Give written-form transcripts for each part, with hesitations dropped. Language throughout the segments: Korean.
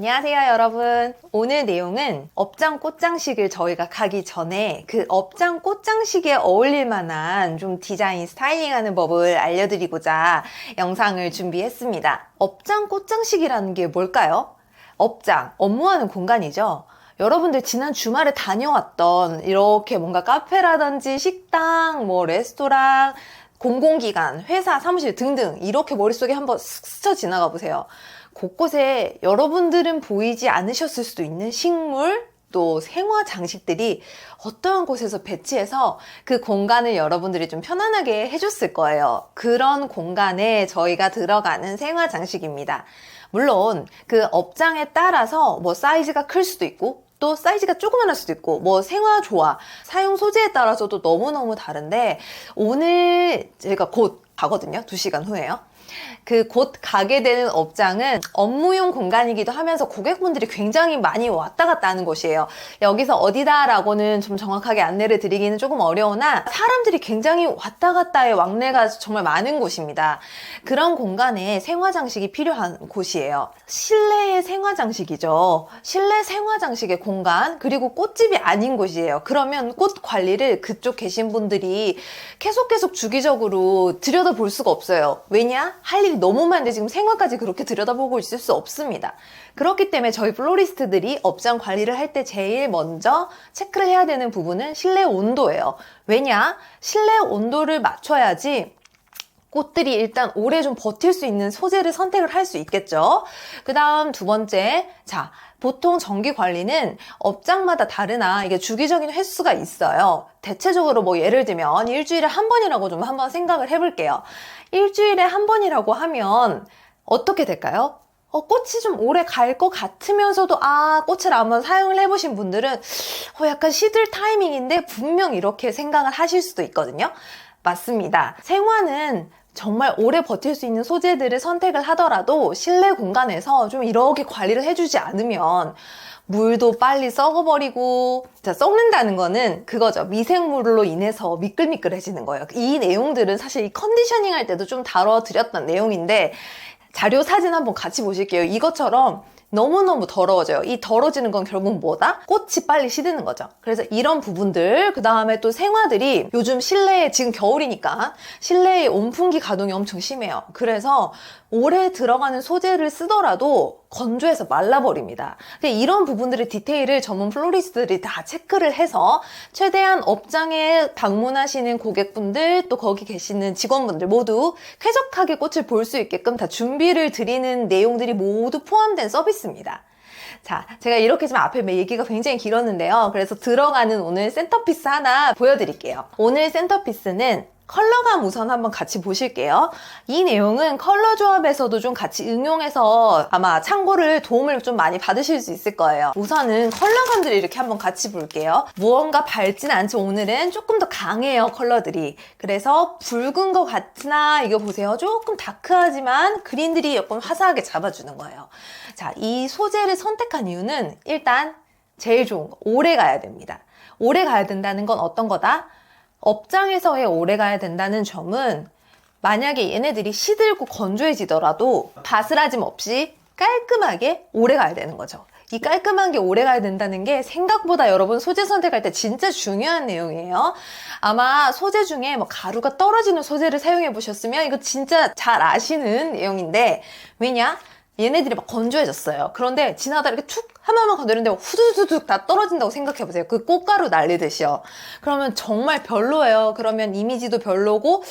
안녕하세요 여러분. 오늘 내용은 업장 꽃장식을 저희가 가기 전에 그 업장 꽃장식에 어울릴 만한 좀 디자인 스타일링하는 법을 알려드리고자 영상을 준비했습니다. 업장 꽃장식이라는 게 뭘까요? 업장, 업무하는 공간이죠. 여러분들 지난 주말에 다녀왔던 이렇게 뭔가 카페라든지 식당, 레스토랑, 공공기관, 회사, 사무실 등등 이렇게 머릿속에 한번 슥 스쳐 지나가 보세요. 곳곳에 여러분들은 보이지 않으셨을 수도 있는 식물, 또 생화 장식들이 어떠한 곳에서 배치해서 그 공간을 여러분들이 좀 편안하게 해줬을 거예요. 그런 공간에 저희가 들어가는 생화 장식입니다. 물론 그 업장에 따라서 사이즈가 클 수도 있고 또 사이즈가 조그만할 수도 있고 생화 조화, 사용 소재에 따라서도 너무너무 다른데 오늘 제가 곧 가거든요. 2시간 후에요. 그 곧 가게 되는 업장은 업무용 공간이기도 하면서 고객분들이 굉장히 많이 왔다 갔다 하는 곳이에요. 여기서 어디다 라고는 좀 정확하게 안내를 드리기는 조금 어려우나 사람들이 굉장히 왔다 갔다의 왕래가 정말 많은 곳입니다. 그런 공간에 생화장식이 필요한 곳이에요. 실내의 생화장식이죠. 실내 생화장식의 공간, 그리고 꽃집이 아닌 곳이에요. 그러면 꽃 관리를 그쪽 계신 분들이 계속 주기적으로 들여다볼 수가 없어요. 왜냐? 할 일이 너무 많은데 지금 생활까지 그렇게 들여다보고 있을 수 없습니다. 그렇기 때문에 저희 플로리스트들이 업장 관리를 할 때 제일 먼저 체크를 해야 되는 부분은 실내 온도예요. 왜냐? 실내 온도를 맞춰야지 꽃들이 일단 오래 좀 버틸 수 있는 소재를 선택을 할 수 있겠죠. 그 다음 두 번째, 보통 정기 관리는 업장마다 다르나 이게 주기적인 횟수가 있어요. 대체적으로 예를 들면 일주일에 한 번이라고 좀 한번 생각을 해볼게요. 일주일에 한 번이라고 하면 어떻게 될까요? 꽃이 좀 오래 갈 것 같으면서도 꽃을 한번 사용을 해보신 분들은 약간 시들 타이밍인데 분명 이렇게 생각을 하실 수도 있거든요. 맞습니다. 생화는 정말 오래 버틸 수 있는 소재들을 선택을 하더라도 실내 공간에서 좀 이렇게 관리를 해주지 않으면 물도 빨리 썩어버리고, 썩는다는 거는 그거죠. 미생물로 인해서 미끌미끌해지는 거예요. 이 내용들은 사실 이 컨디셔닝 할 때도 좀 다뤄드렸던 내용인데 자료 사진 한번 같이 보실게요. 이것처럼 너무너무 더러워져요. 이 더러워지는 건 결국 뭐다? 꽃이 빨리 시드는 거죠. 그래서 이런 부분들, 그 다음에 또 생화들이 요즘 실내에 지금 겨울이니까 실내에 온풍기 가동이 엄청 심해요. 그래서 오래 들어가는 소재를 쓰더라도 건조해서 말라버립니다. 이런 부분들의 디테일을 전문 플로리스트들이 다 체크를 해서 최대한 업장에 방문하시는 고객분들 또 거기 계시는 직원분들 모두 쾌적하게 꽃을 볼 수 있게끔 다 준비를 드리는 내용들이 모두 포함된 서비스입니다. 자, 제가 이렇게 지금 앞에 얘기가 굉장히 길었는데요. 그래서 들어가는 오늘 센터피스 하나 보여드릴게요. 오늘 센터피스는 컬러감 우선 한번 같이 보실게요. 이 내용은 컬러 조합에서도 좀 같이 응용해서 아마 참고를 도움을 좀 많이 받으실 수 있을 거예요. 우선은 컬러감들을 이렇게 한번 같이 볼게요. 무언가 밝진 않죠. 오늘은 조금 더 강해요, 컬러들이. 그래서 붉은 것 같으나 이거 보세요. 조금 다크하지만 그린들이 조금 화사하게 잡아주는 거예요. 자, 이 소재를 선택한 이유는 일단 제일 좋은 거, 오래 가야 됩니다. 오래 가야 된다는 건 어떤 거다? 업장에서의 오래 가야 된다는 점은 만약에 얘네들이 시들고 건조해지더라도 바스라짐 없이 깔끔하게 오래 가야 되는 거죠. 이 깔끔한 게 오래 가야 된다는 게 생각보다 여러분 소재 선택할 때 진짜 중요한 내용이에요. 아마 소재 중에 가루가 떨어지는 소재를 사용해 보셨으면 이거 진짜 잘 아시는 내용인데 왜냐? 얘네들이 건조해졌어요. 그런데 지나다 이렇게 툭 하나만 건드렸는데 후두두둑 다 떨어진다고 생각해보세요. 그 꽃가루 날리듯이요. 그러면 정말 별로예요. 그러면 이미지도 별로고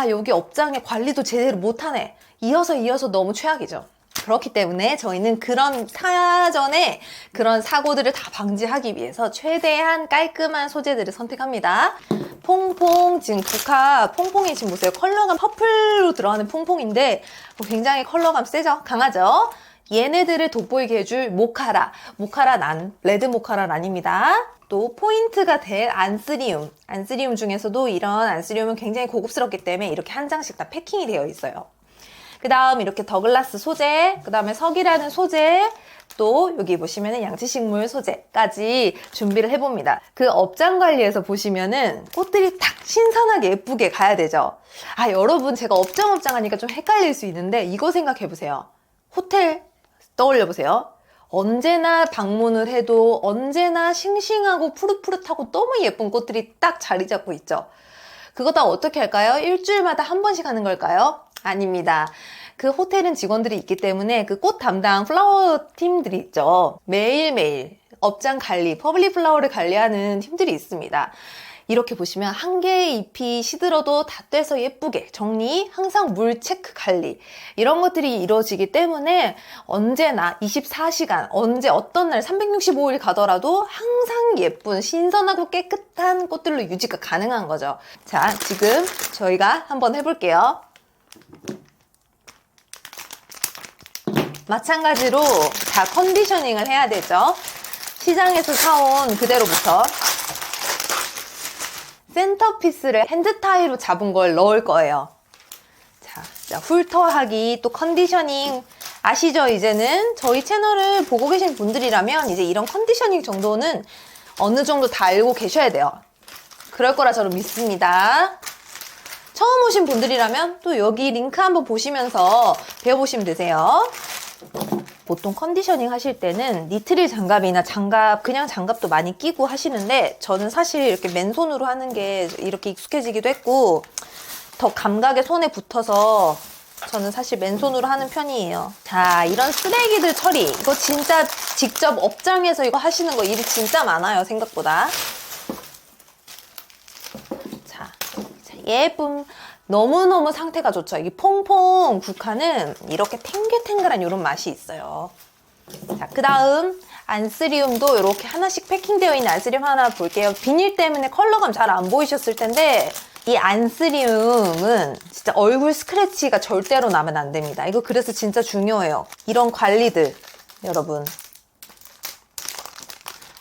여기 업장의 관리도 제대로 못하네. 이어서 너무 최악이죠. 그렇기 때문에 저희는 그런 사전에 그런 사고들을 다 방지하기 위해서 최대한 깔끔한 소재들을 선택합니다. 퐁퐁, 지금 국화 퐁퐁이 지금 보세요. 컬러감 퍼플로 들어가는 퐁퐁인데 굉장히 컬러감 세죠? 강하죠? 얘네들을 돋보이게 해줄 모카라 레드 모카라 란입니다. 또 포인트가 될 안스리움 중에서도 이런 안스리움은 굉장히 고급스럽기 때문에 이렇게 한 장씩 다 패킹이 되어 있어요. 그 다음 이렇게 더글라스 소재, 그 다음에 석이라는 소재, 또 여기 보시면은 양치식물 소재까지 준비를 해봅니다. 그 업장 관리에서 보시면은 꽃들이 딱 신선하게 예쁘게 가야 되죠. 여러분 제가 업장 하니까 좀 헷갈릴 수 있는데 이거 생각해보세요. 호텔 떠올려보세요. 언제나 방문을 해도 언제나 싱싱하고 푸릇푸릇하고 너무 예쁜 꽃들이 딱 자리 잡고 있죠. 그거 다 어떻게 할까요? 일주일마다 한 번씩 하는 걸까요? 아닙니다. 그 호텔은 직원들이 있기 때문에 그 꽃 담당 플라워 팀들이 있죠. 매일매일 업장 관리, 퍼블릭 플라워를 관리하는 팀들이 있습니다. 이렇게 보시면 한 개의 잎이 시들어도 다 떼서 예쁘게 정리, 항상 물 체크 관리 이런 것들이 이루어지기 때문에 언제나 24시간, 언제 어떤 날 365일 가더라도 항상 예쁜 신선하고 깨끗한 꽃들로 유지가 가능한 거죠. 자, 지금 저희가 한번 해볼게요. 마찬가지로 다 컨디셔닝을 해야 되죠. 시장에서 사온 그대로부터 센터피스를 핸드타이로 잡은 걸 넣을 거예요. 자, 훑어하기 또 컨디셔닝 아시죠? 이제는 저희 채널을 보고 계신 분들이라면 이제 이런 컨디셔닝 정도는 어느 정도 다 알고 계셔야 돼요. 그럴 거라 저는 믿습니다. 처음 오신 분들이라면 또 여기 링크 한번 보시면서 배워보시면 되세요. 보통 컨디셔닝 하실 때는 니트릴 장갑이나 장갑, 그냥 장갑도 많이 끼고 하시는데 저는 사실 이렇게 맨손으로 하는 게 이렇게 익숙해지기도 했고 더 감각에 손에 붙어서 저는 사실 맨손으로 하는 편이에요. 자, 이런 쓰레기들 처리. 이거 진짜 직접 업장에서 이거 하시는 거 일이 진짜 많아요, 생각보다. 자, 예쁨. 너무너무 상태가 좋죠. 이 퐁퐁 국화는 이렇게 탱글탱글한 이런 맛이 있어요. 자, 그 다음 안스리움도 이렇게 하나씩 패킹되어 있는 안스리움 하나 볼게요. 비닐 때문에 컬러감 잘 안 보이셨을 텐데 이 안스리움은 진짜 얼굴 스크래치가 절대로 나면 안 됩니다. 이거 그래서 진짜 중요해요. 이런 관리들 여러분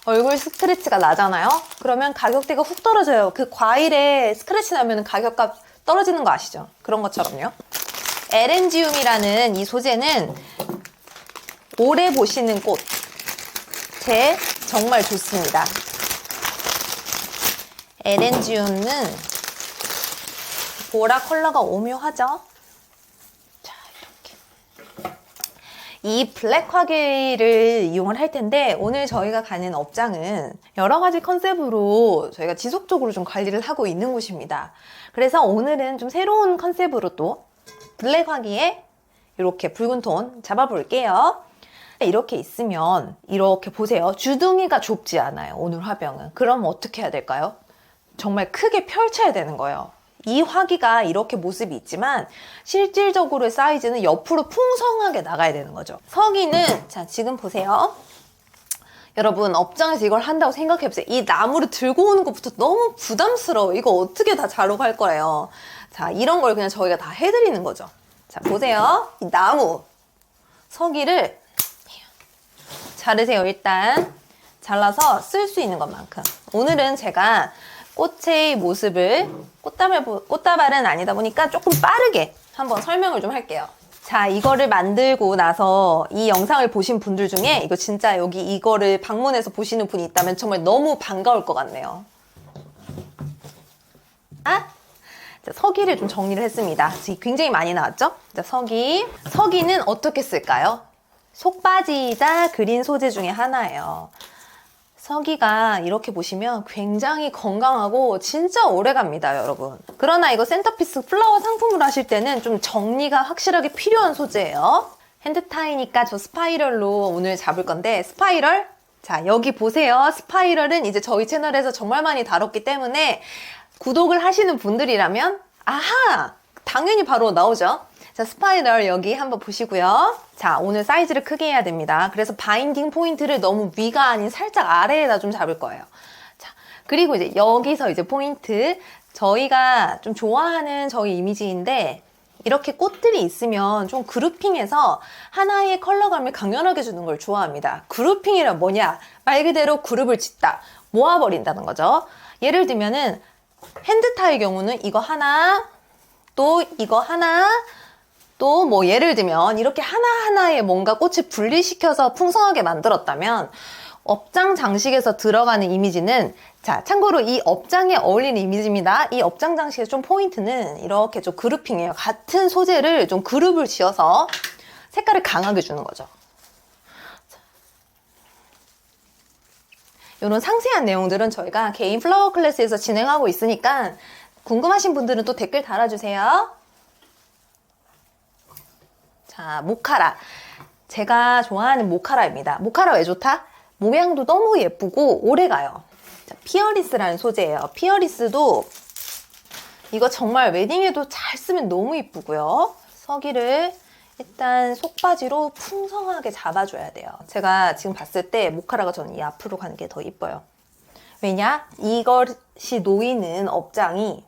얼굴 스크래치가 나잖아요? 그러면 가격대가 훅 떨어져요. 그 과일에 스크래치 나면 가격값 떨어지는 거 아시죠? 그런 것처럼요. 에렌지움이라는 이 소재는 오래 보시는 꽃에 정말 좋습니다. 에렌지움은 보라 컬러가 오묘하죠? 자, 이렇게. 이 블랙 화기를 이용을 할 텐데 오늘 저희가 가는 업장은 여러 가지 컨셉으로 저희가 지속적으로 좀 관리를 하고 있는 곳입니다. 그래서 오늘은 좀 새로운 컨셉으로 또 블랙 화기에 이렇게 붉은 톤 잡아볼게요. 이렇게 있으면 이렇게 보세요. 주둥이가 좁지 않아요. 오늘 화병은. 그럼 어떻게 해야 될까요? 정말 크게 펼쳐야 되는 거예요. 이 화기가 이렇게 모습이 있지만 실질적으로의 사이즈는 옆으로 풍성하게 나가야 되는 거죠. 서기는 자 지금 보세요. 여러분 업장에서 이걸 한다고 생각해보세요. 이 나무를 들고 오는 것부터 너무 부담스러워. 이거 어떻게 다 자르고 할 거예요. 자 이런 걸 그냥 저희가 다 해드리는 거죠. 자 보세요. 이 나무 서기를 자르세요. 일단 잘라서 쓸 수 있는 것만큼. 오늘은 제가 꽃의 모습을 꽃다발은 아니다 보니까 조금 빠르게 한번 설명을 좀 할게요. 자, 이거를 만들고 나서 이 영상을 보신 분들 중에 이거 진짜 여기 이거를 방문해서 보시는 분이 있다면 정말 너무 반가울 것 같네요. 자, 서기를 좀 정리를 했습니다. 굉장히 많이 나왔죠? 자, 서기는 어떻게 쓸까요? 속바지이자 그린 소재 중에 하나예요. 서기가 이렇게 보시면 굉장히 건강하고 진짜 오래갑니다, 여러분. 그러나 이거 센터피스 플라워 상품으로 하실 때는 좀 정리가 확실하게 필요한 소재예요. 핸드타이니까 저 스파이럴로 오늘 잡을 건데 스파이럴? 자, 여기 보세요. 스파이럴은 이제 저희 채널에서 정말 많이 다뤘기 때문에 구독을 하시는 분들이라면 아하! 당연히 바로 나오죠. 자, 스파이럴 여기 한번 보시고요. 자, 오늘 사이즈를 크게 해야 됩니다. 그래서 바인딩 포인트를 너무 위가 아닌 살짝 아래에다 좀 잡을 거예요. 자, 그리고 이제 여기서 이제 포인트. 저희가 좀 좋아하는 저희 이미지인데 이렇게 꽃들이 있으면 좀 그룹핑해서 하나의 컬러감을 강렬하게 주는 걸 좋아합니다. 그룹핑이란 뭐냐? 말 그대로 그룹을 짓다. 모아버린다는 거죠. 예를 들면은 핸드타의 경우는 이거 하나, 또 이거 하나, 또 뭐 예를 들면 이렇게 하나하나의 뭔가 꽃을 분리시켜서 풍성하게 만들었다면 업장 장식에서 들어가는 이미지는 자 참고로 이 업장에 어울리는 이미지입니다. 이 업장 장식의 좀 포인트는 이렇게 좀 그룹핑이에요. 같은 소재를 좀 그룹을 지어서 색깔을 강하게 주는 거죠. 이런 상세한 내용들은 저희가 개인 플라워 클래스에서 진행하고 있으니까 궁금하신 분들은 또 댓글 달아주세요. 자, 모카라. 제가 좋아하는 모카라입니다. 모카라 왜 좋다? 모양도 너무 예쁘고 오래가요. 자, 피어리스라는 소재예요. 피어리스도 이거 정말 웨딩에도 잘 쓰면 너무 이쁘고요. 서기를 일단 속바지로 풍성하게 잡아줘야 돼요. 제가 지금 봤을 때 모카라가 저는 이 앞으로 가는 게 더 이뻐요. 왜냐? 이것이 놓이는 업장이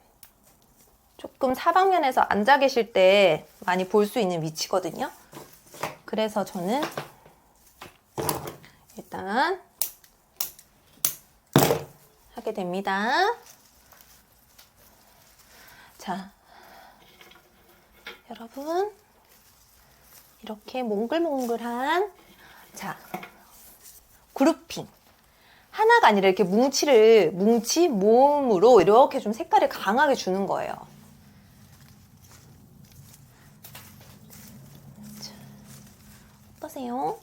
조금 사방면에서 앉아 계실 때 많이 볼 수 있는 위치거든요. 그래서 저는 일단 하게 됩니다. 자, 여러분 이렇게 몽글몽글한 자 그루핑 하나가 아니라 이렇게 뭉치 모음으로 이렇게 좀 색깔을 강하게 주는 거예요. 자, 어떠세요?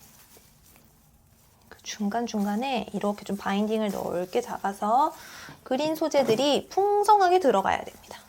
그 중간중간에 이렇게 좀 바인딩을 넓게 잡아서 그린 소재들이 풍성하게 들어가야 됩니다.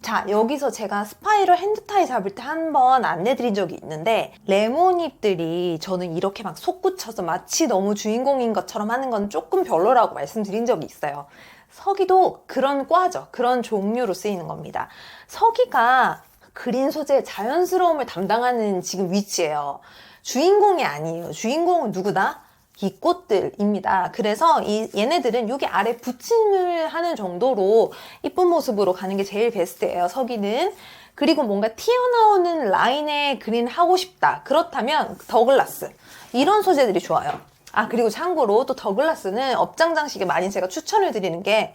자, 여기서 제가 스파이럴 핸드타이 잡을 때 한 번 안내드린 적이 있는데 레몬잎들이 저는 이렇게 막 솟구쳐서 마치 너무 주인공인 것처럼 하는 건 조금 별로라고 말씀드린 적이 있어요. 서기도 그런 과죠. 그런 종류로 쓰이는 겁니다. 서기가 그린 소재의 자연스러움을 담당하는 지금 위치예요. 주인공이 아니에요. 주인공은 누구다? 이 꽃들입니다. 그래서 얘네들은 여기 아래 붙임을 하는 정도로 이쁜 모습으로 가는 게 제일 베스트예요. 서기는. 그리고 뭔가 튀어나오는 라인의 그린 하고 싶다. 그렇다면 더글라스. 이런 소재들이 좋아요. 아, 그리고 참고로 또 더글라스는 업장 장식에 많이 제가 추천을 드리는 게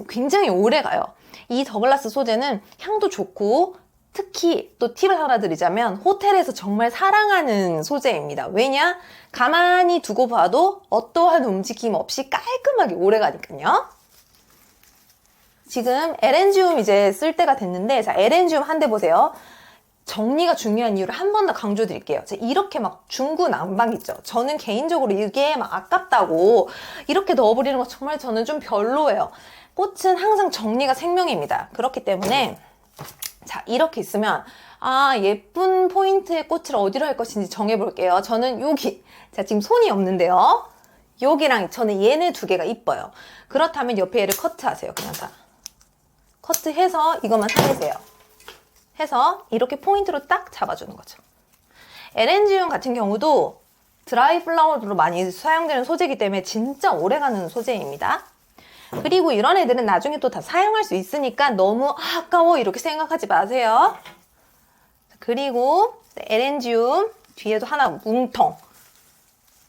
굉장히 오래 가요. 이 더글라스 소재는 향도 좋고 특히 또 팁을 하나 드리자면 호텔에서 정말 사랑하는 소재입니다. 왜냐? 가만히 두고 봐도 어떠한 움직임 없이 깔끔하게 오래 가니까요. 지금 에렌지움 이제 쓸 때가 됐는데 자, 에렌지움 한 대 보세요. 정리가 중요한 이유를 한 번 더 강조드릴게요. 이렇게 막 중구난방 있죠. 저는 개인적으로 이게 막 아깝다고 이렇게 넣어버리는 거 정말 저는 좀 별로예요. 꽃은 항상 정리가 생명입니다. 그렇기 때문에 자, 이렇게 있으면 아, 예쁜 포인트의 꽃을 어디로 할 것인지 정해볼게요. 저는 여기, 자, 지금 손이 없는데요. 여기랑 저는 얘네 두 개가 이뻐요. 그렇다면 옆에 얘를 커트하세요. 그냥 다. 커트해서 이것만 살리세요. 해서 이렇게 포인트로 딱 잡아주는 거죠. 에렌지움 같은 경우도 드라이 플라워로 많이 사용되는 소재이기 때문에 진짜 오래가는 소재입니다. 그리고 이런 애들은 나중에 또 다 사용할 수 있으니까 너무 아까워 이렇게 생각하지 마세요. 그리고 에렌지움 뒤에도 하나 뭉텅.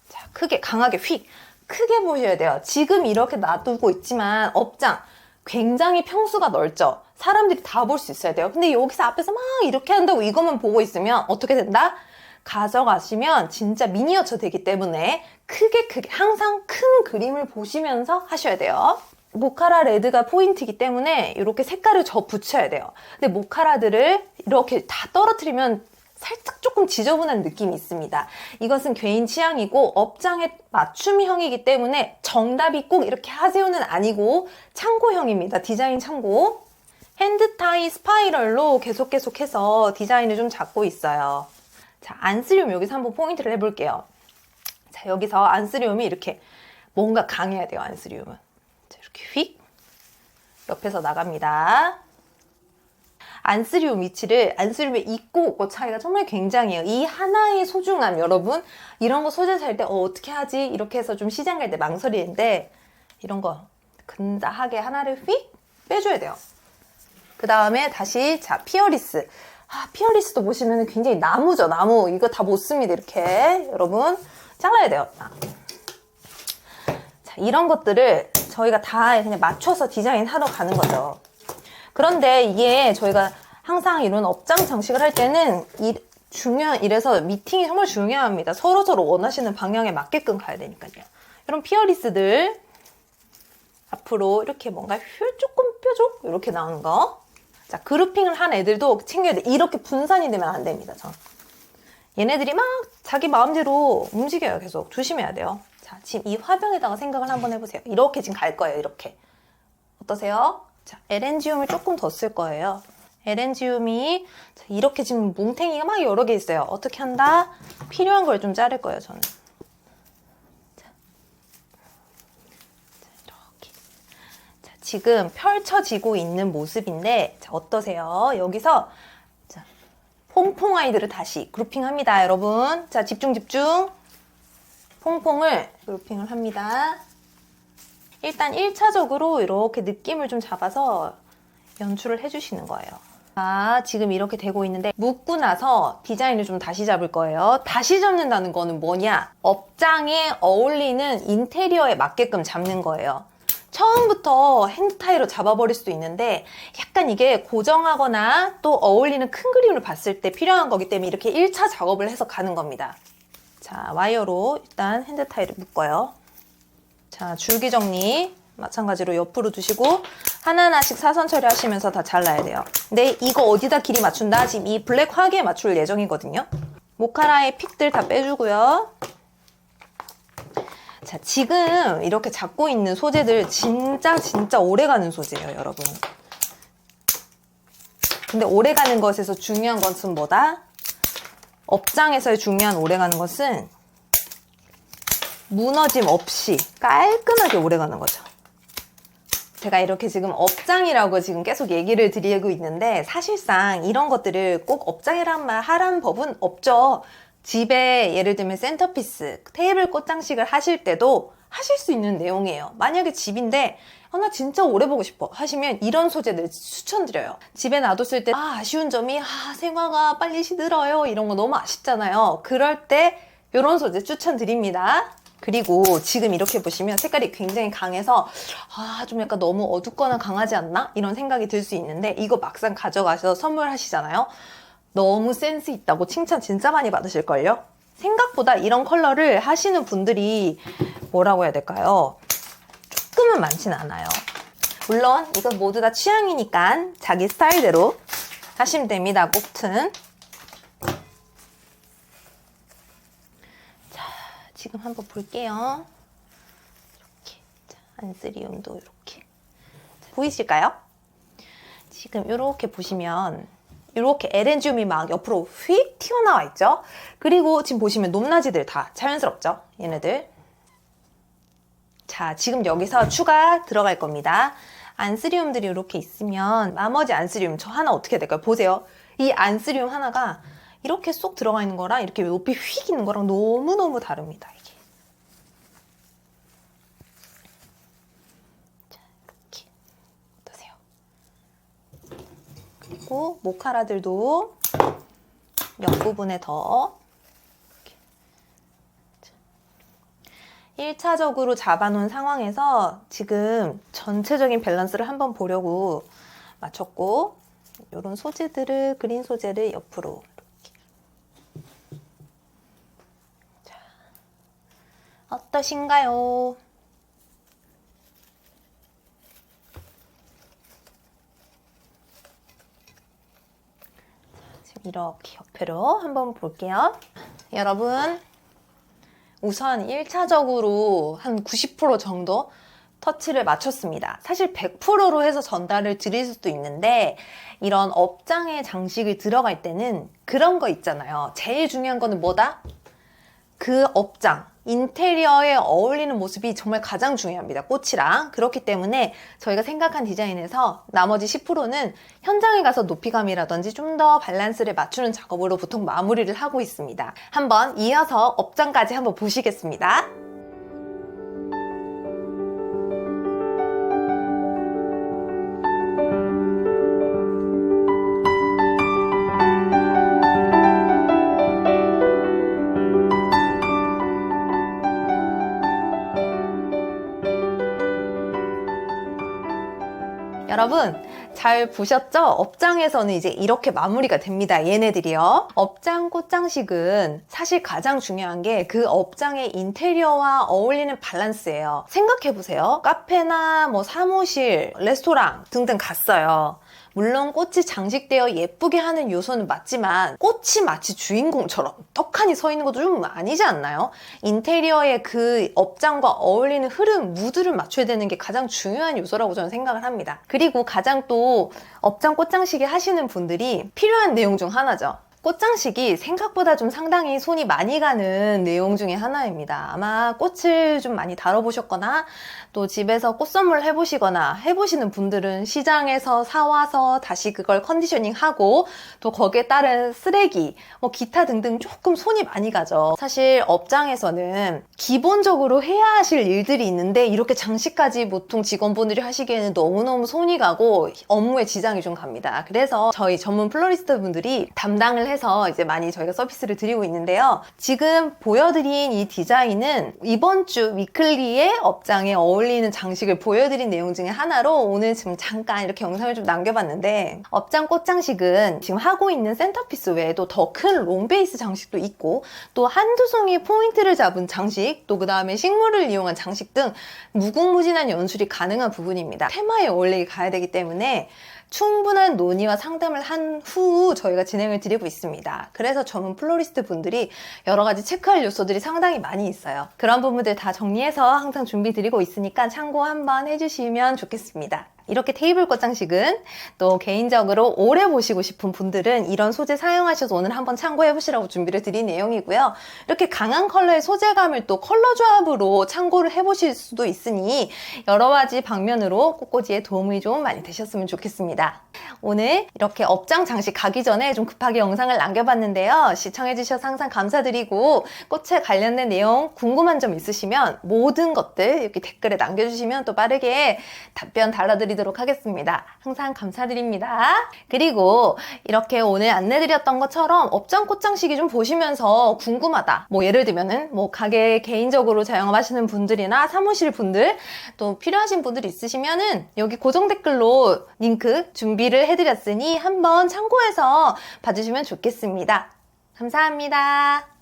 자, 크게 강하게 휙 크게 보셔야 돼요. 지금 이렇게 놔두고 있지만 업장 굉장히 평수가 넓죠. 사람들이 다 볼 수 있어야 돼요. 근데 여기서 앞에서 막 이렇게 한다고 이것만 보고 있으면 어떻게 된다? 가져가시면 진짜 미니어처 되기 때문에 크게 항상 큰 그림을 보시면서 하셔야 돼요. 모카라 레드가 포인트이기 때문에 이렇게 색깔을 붙여야 돼요. 근데 모카라들을 이렇게 다 떨어뜨리면 살짝 조금 지저분한 느낌이 있습니다. 이것은 개인 취향이고 업장의 맞춤형이기 때문에 정답이 꼭 이렇게 하세요는 아니고 참고형입니다. 디자인 참고. 핸드타이 스파이럴로 계속해서 디자인을 좀 잡고 있어요. 자, 안스리움 여기서 한번 포인트를 해볼게요. 자, 여기서 안스리움이 이렇게 뭔가 강해야 돼요. 안스리움은. 자, 이렇게 휙 옆에서 나갑니다. 안스리움 위치를 안스리움의 있고 없고 차이가 정말 굉장해요. 이 하나의 소중함 여러분 이런 거 소재 살 때 어떻게 하지? 이렇게 해서 좀 시장 갈 때 망설이는데 이런 거 근사하게 하나를 휙 빼줘야 돼요. 그 다음에 다시 자 피어리스. 피어리스도 보시면 굉장히 나무죠. 나무 이거 다 못 씁니다. 이렇게 여러분 잘라야 돼요. 자, 이런 것들을 저희가 다 그냥 맞춰서 디자인하러 가는 거죠. 그런데 이게 저희가 항상 이런 업장 장식을 할 때는 이래서 미팅이 정말 중요합니다. 서로서로 원하시는 방향에 맞게끔 가야 되니까요. 이런 피어리스들 앞으로 이렇게 뭔가 조금 뾰족 이렇게 나오는 거. 자, 그루핑을 한 애들도 챙겨야 돼. 이렇게 분산이 되면 안 됩니다. 얘네들이 막 자기 마음대로 움직여요. 계속 조심해야 돼요. 자, 지금 이 화병에다가 생각을 한번 해보세요. 이렇게 지금 갈 거예요. 이렇게. 어떠세요? 자, 에렌지움을 조금 더 쓸 거예요. 에렌지움이 이렇게 지금 뭉탱이가 막 여러 개 있어요. 어떻게 한다? 필요한 걸 좀 자를 거예요, 저는. 자, 이렇게. 자, 지금 펼쳐지고 있는 모습인데, 자, 어떠세요? 여기서 자, 퐁퐁 아이들을 다시 그룹핑합니다, 여러분. 자, 집중, 집중. 퐁퐁을 그룹핑을 합니다. 일단 1차적으로 이렇게 느낌을 좀 잡아서 연출을 해주시는 거예요. 자, 지금 이렇게 되고 있는데 묶고 나서 디자인을 좀 다시 잡을 거예요. 다시 잡는다는 거는 뭐냐? 업장에 어울리는 인테리어에 맞게끔 잡는 거예요. 처음부터 핸드 타이로 잡아버릴 수도 있는데 약간 이게 고정하거나 또 어울리는 큰 그림을 봤을 때 필요한 거기 때문에 이렇게 1차 작업을 해서 가는 겁니다. 자, 와이어로 일단 핸드 타이를 묶어요. 자, 줄기 정리 마찬가지로 옆으로 두시고 하나하나씩 사선 처리하시면서 다 잘라야 돼요. 근데 이거 어디다 길이 맞춘다? 지금 이 블랙 화기에 맞출 예정이거든요. 모카라의 픽들 다 빼주고요. 자, 지금 이렇게 잡고 있는 소재들 진짜 오래가는 소재예요, 여러분. 근데 오래가는 것에서 중요한 것은 뭐다? 업장에서의 중요한 오래가는 것은 무너짐 없이 깔끔하게 오래가는 거죠. 제가 이렇게 지금 업장이라고 지금 계속 얘기를 드리고 있는데 사실상 이런 것들을 꼭 업장이란 말 하라는 법은 없죠. 집에 예를 들면 센터피스, 테이블 꽃장식을 하실 때도 하실 수 있는 내용이에요. 만약에 집인데 나 진짜 오래 보고 싶어 하시면 이런 소재들 추천드려요. 집에 놔뒀을 때 아쉬운 점이 생화가 빨리 시들어요. 이런 거 너무 아쉽잖아요. 그럴 때 이런 소재 추천드립니다. 그리고 지금 이렇게 보시면 색깔이 굉장히 강해서 좀 약간 너무 어둡거나 강하지 않나? 이런 생각이 들 수 있는데 이거 막상 가져가셔서 선물하시잖아요. 너무 센스 있다고 칭찬 진짜 많이 받으실걸요? 생각보다 이런 컬러를 하시는 분들이 뭐라고 해야 될까요? 조금은 많진 않아요. 물론 이건 모두 다 취향이니까 자기 스타일대로 하시면 됩니다. 꽃은. 지금 한번 볼게요. 이렇게. 자, 안스리움도 이렇게. 자, 보이실까요? 지금 이렇게 보시면 이렇게 에렌지움이 막 옆으로 휙 튀어나와 있죠? 그리고 지금 보시면 높낮이들 다 자연스럽죠? 얘네들. 자, 지금 여기서 추가 들어갈 겁니다. 안스리움들이 이렇게 있으면 나머지 안스리움 저 하나 어떻게 될까요? 보세요. 이 안스리움 하나가 이렇게 쏙 들어가 있는 거랑 이렇게 높이 휙 있는 거랑 너무너무 다릅니다. 이게. 자, 이렇게. 어떠세요? 그리고 모카라들도 옆부분에 더 이렇게. 1차적으로 잡아놓은 상황에서 지금 전체적인 밸런스를 한번 보려고 맞췄고 이런 소재들을 그린 소재를 옆으로 어떠신가요? 지금 이렇게 옆으로 한번 볼게요. 여러분, 우선 1차적으로 한 90% 정도 터치를 맞췄습니다. 사실 100%로 해서 전달을 드릴 수도 있는데 이런 업장에 장식을 들어갈 때는 그런 거 있잖아요. 제일 중요한 거는 뭐다? 그 업장, 인테리어에 어울리는 모습이 정말 가장 중요합니다. 꽃이랑. 그렇기 때문에 저희가 생각한 디자인에서 나머지 10%는 현장에 가서 높이감이라든지 좀 더 밸런스를 맞추는 작업으로 보통 마무리를 하고 있습니다. 한번 이어서 업장까지 한번 보시겠습니다. 여러분 잘 보셨죠? 업장에서는 이제 이렇게 마무리가 됩니다. 얘네들이요. 업장 꽃장식은 사실 가장 중요한 게 그 업장의 인테리어와 어울리는 밸런스예요. 생각해보세요. 카페나 뭐 사무실, 레스토랑 등등 갔어요. 물론 꽃이 장식되어 예쁘게 하는 요소는 맞지만 꽃이 마치 주인공처럼 떡하니 서 있는 것도 좀 아니지 않나요? 인테리어의 그 업장과 어울리는 흐름, 무드를 맞춰야 되는 게 가장 중요한 요소라고 저는 생각을 합니다. 그리고 가장 또 업장 꽃장식이 하시는 분들이 필요한 내용 중 하나죠. 꽃장식이 생각보다 좀 상당히 손이 많이 가는 내용 중에 하나입니다. 아마 꽃을 좀 많이 다뤄보셨거나 또 집에서 꽃 선물 해보시거나 해보시는 분들은 시장에서 사와서 다시 그걸 컨디셔닝하고 또 거기에 따른 쓰레기, 뭐 기타 등등 조금 손이 많이 가죠. 사실 업장에서는 기본적으로 해야 하실 일들이 있는데 이렇게 장식까지 보통 직원분들이 하시기에는 너무너무 손이 가고 업무에 지장이 좀 갑니다. 그래서 저희 전문 플로리스트 분들이 담당을 해서 이제 많이 저희가 서비스를 드리고 있는데요. 지금 보여드린 이 디자인은 이번 주 위클리의 업장에 어울리는 장식을 보여드린 내용 중에 하나로 오늘 지금 잠깐 이렇게 영상을 좀 남겨봤는데, 업장 꽃장식은 지금 하고 있는 센터피스 외에도 더 큰 롱베이스 장식도 있고 또 한두 송이 포인트를 잡은 장식, 또 그 다음에 식물을 이용한 장식 등 무궁무진한 연출이 가능한 부분입니다. 테마에 어울리게 가야 되기 때문에 충분한 논의와 상담을 한 후 저희가 진행을 드리고 있습니다. 그래서 전문 플로리스트 분들이 여러 가지 체크할 요소들이 상당히 많이 있어요. 그런 부분들 다 정리해서 항상 준비 드리고 있으니까 참고 한번 해주시면 좋겠습니다. 이렇게 테이블 꽃장식은 또 개인적으로 오래 보시고 싶은 분들은 이런 소재 사용하셔서 오늘 한번 참고해 보시라고 준비를 드린 내용이고요. 이렇게 강한 컬러의 소재감을 또 컬러 조합으로 참고를 해 보실 수도 있으니 여러 가지 방면으로 꽃꽂이에 도움이 좀 많이 되셨으면 좋겠습니다. 오늘 이렇게 업장 장식 가기 전에 좀 급하게 영상을 남겨봤는데요. 시청해 주셔서 항상 감사드리고 꽃에 관련된 내용 궁금한 점 있으시면 모든 것들 이렇게 댓글에 남겨주시면 또 빠르게 답변 달아드리도록 하겠습니다. 항상 감사드립니다. 그리고 이렇게 오늘 안내드렸던 것처럼 업장 꽃장식이 좀 보시면서 궁금하다, 뭐 예를 들면은 뭐 가게 개인적으로 자영업하시는 분들이나 사무실 분들 또 필요하신 분들이 있으시면은 여기 고정 댓글로 링크 준비를 해드렸으니 한번 참고해서 봐주시면 좋겠습니다. 감사합니다.